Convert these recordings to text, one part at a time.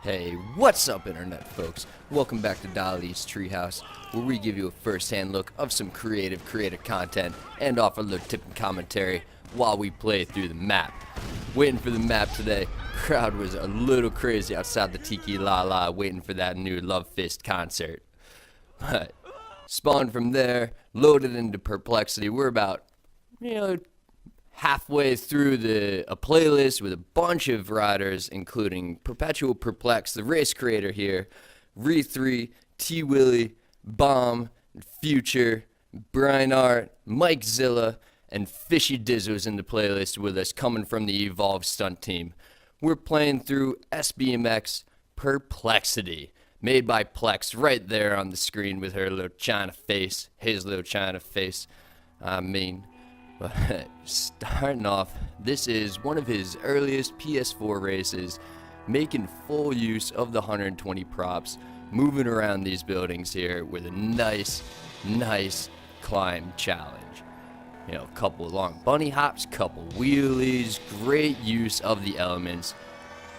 Hey, what's up internet folks? Welcome back to Dali's Treehouse, where we give you a first-hand look of some creative content and offer a little tip and commentary while we play through the map. Waiting for the map today, crowd was a little crazy outside the Tiki La La waiting for that new Love Fist concert. But spawned from there, loaded into Perplexity. We're about, halfway through a playlist with a bunch of riders, including Perpetual Perplex, the race creator here, Re3, T Willie, Bomb, Future, Brian Art, Mike Zilla, and Fishy Dizzo's in the playlist with us, coming from the Evolve stunt team. We're playing through SBMX Perplexity, made by Plex, right there on the screen with her little China face, his little China face. But starting off, this is one of his earliest PS4 races, making full use of the 120 props, moving around these buildings here with a nice climb challenge. A couple long bunny hops, couple wheelies, great use of the elements.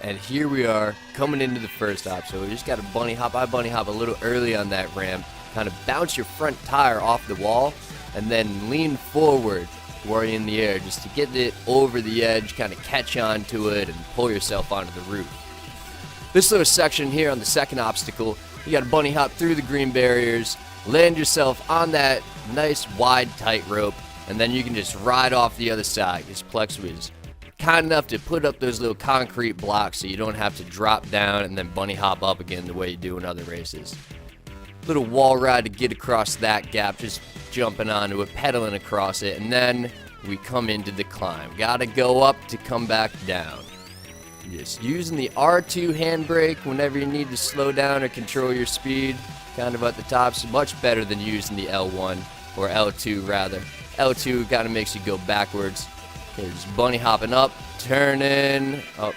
And here we are coming into the first hop. So we just got a bunny hop. I bunny hop a little early on that ramp, kind of bounce your front tire off the wall, and then lean forward while you're in the air just to get it over the edge, kind of catch on to it and pull yourself onto the roof. This little section here on the second obstacle, you got to bunny hop through the green barriers, land yourself on that nice wide tightrope, and then you can just ride off the other side. This Plex was kind enough to put up those little concrete blocks so you don't have to drop down and then bunny hop up again the way you do in other races. Little wall ride to get across that gap, just jumping onto it, pedaling across it, and then we come into the climb. Gotta go up to come back down. Just using the R2 handbrake whenever you need to slow down or control your speed, kind of at the top, so much better than using the L1, or L2 rather. L2 kind of makes you go backwards. Here's bunny hopping up, turning, up.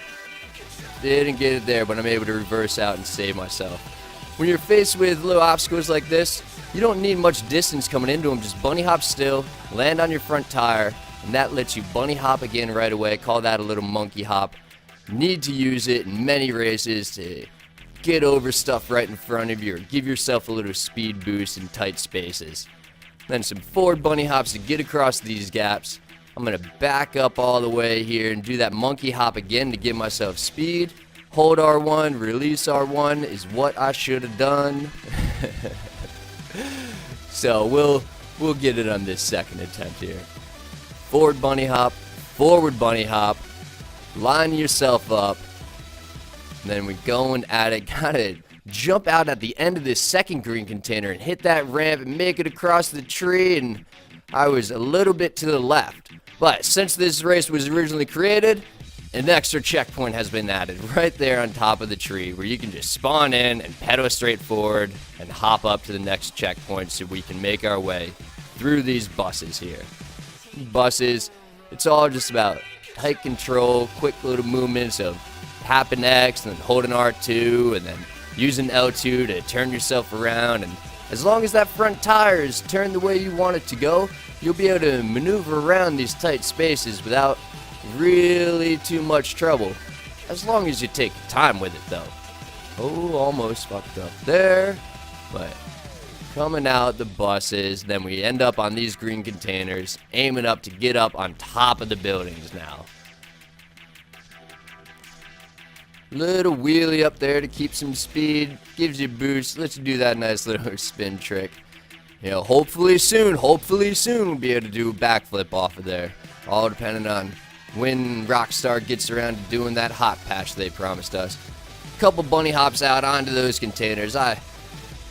Didn't get it there, but I'm able to reverse out and save myself. When you're faced with little obstacles like this, you don't need much distance coming into them. Just bunny hop still, land on your front tire, and that lets you bunny hop again right away. Call that a little monkey hop. Need to use it in many races to get over stuff right in front of you or give yourself a little speed boost in tight spaces. Then some forward bunny hops to get across these gaps. I'm going to back up all the way here and do that monkey hop again to give myself speed. Hold R1, release R1 is what I should have done. So we'll get it on this second attempt here. Forward bunny hop, line yourself up. And then we're going at it. Gotta jump out at the end of this second green container and hit that ramp and make it across the tree. And I was a little bit to the left. But since this race was originally created, an extra checkpoint has been added right there on top of the tree where you can just spawn in and pedal straight forward and hop up to the next checkpoint so we can make our way through these buses here. Buses, it's all just about tight control, quick little movements of tapping X and then holding R2 and then using L2 to turn yourself around. And as long as that front tire is turned the way you want it to go, you'll be able to maneuver around these tight spaces without really too much trouble, as long as you take your time with it though. Oh, almost fucked up there, but coming out the buses, then we end up on these green containers, aiming up to get up on top of the buildings now. Little wheelie up there to keep some speed, gives you a boost. Let's do that nice little spin trick. Hopefully soon we'll be able to do a backflip off of there, all depending on when Rockstar gets around to doing that hot patch they promised us. Couple bunny hops out onto those containers. I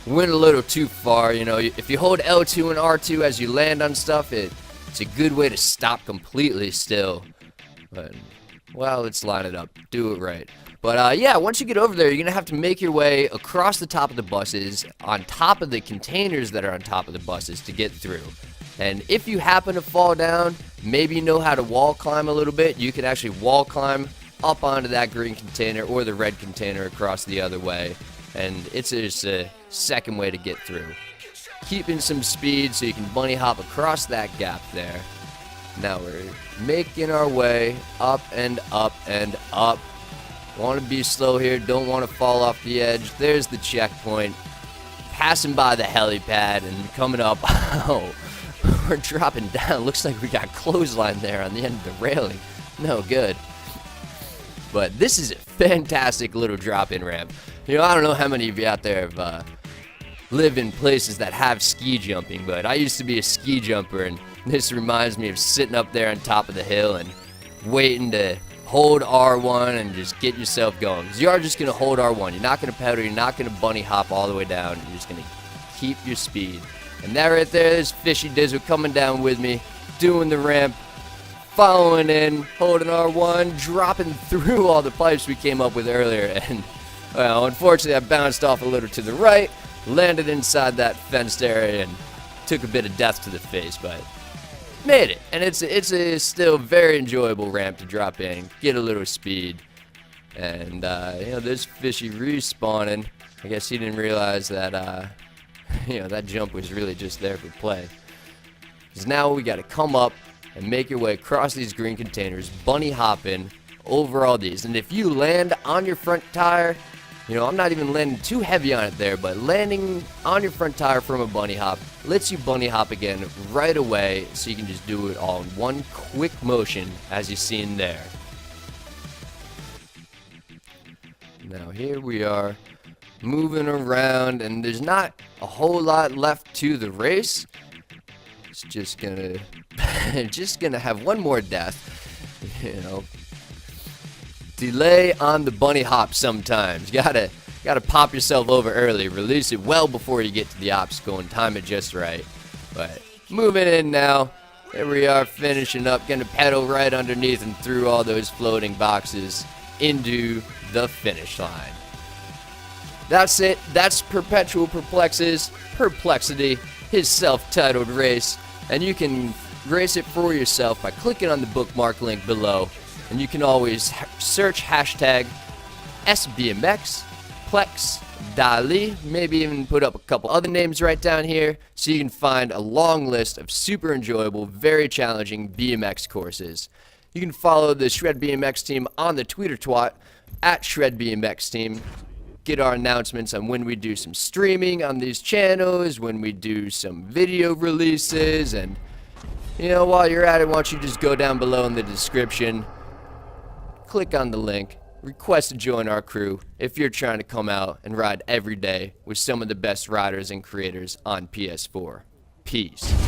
went a little too far. If you hold L2 and R2 as you land on stuff, it's a good way to stop completely still. But, well, let's line it up. Do it right. But, yeah, once you get over there, you're going to have to make your way across the top of the buses, on top of the containers that are on top of the buses to get through. And if you happen to fall down, maybe you know how to wall climb a little bit, you can actually wall climb up onto that green container or the red container across the other way. And it's just a second way to get through. Keeping some speed so you can bunny hop across that gap there. Now we're making our way up and up and up. Want to be slow here, don't want to fall off the edge. There's the checkpoint. Passing by the helipad and coming up. Oh, we're dropping down. Looks like we got clothesline there on the end of the railing. No good. But this is a fantastic little drop-in ramp. You know, I don't know how many of you out there have live in places that have ski jumping, but I used to be a ski jumper, and this reminds me of sitting up there on top of the hill and waiting to hold R1 and just get yourself going. Because you are just going to hold R1. You're not going to pedal. You're not going to bunny hop all the way down. You're just going to keep your speed. And that right there is Fishy Dizzle coming down with me, doing the ramp, following in, holding R1, dropping through all the pipes we came up with earlier. And, well, unfortunately, I bounced off a little to the right, landed inside that fenced area, and took a bit of death to the face, but made it. And it's a still very enjoyable ramp to drop in, get a little speed. And, you know, there's Fishy respawning. I guess he didn't realize that, you know, that jump was really just there for play. Because now we got to come up and make your way across these green containers, bunny hopping over all these. And if you land on your front tire, you know, I'm not even landing too heavy on it there, but landing on your front tire from a bunny hop lets you bunny hop again right away, so you can just do it all in one quick motion, as you've seen there. Now here we are moving around, and there's not a whole lot left to the race. It's just gonna have one more death, you know. Delay on the bunny hop sometimes. You gotta pop yourself over early. Release it well before you get to the obstacle and time it just right. But moving in now. Here we are finishing up. Gonna pedal right underneath and through all those floating boxes into the finish line. That's it. That's Perpetual Perplexity, his self-titled race. And you can race it for yourself by clicking on the bookmark link below. And you can always search hashtag SBMX, Plex, Dali, maybe even put up a couple other names right down here, so you can find a long list of super enjoyable, very challenging BMX courses. You can follow the Shred BMX team on the Twitter twat at Shred BMX team. Get our announcements on when we do some streaming on these channels, when we do some video releases, and, you know, while you're at it, why don't you just go down below in the description, click on the link, request to join our crew if you're trying to come out and ride every day with some of the best riders and creators on PS4. Peace.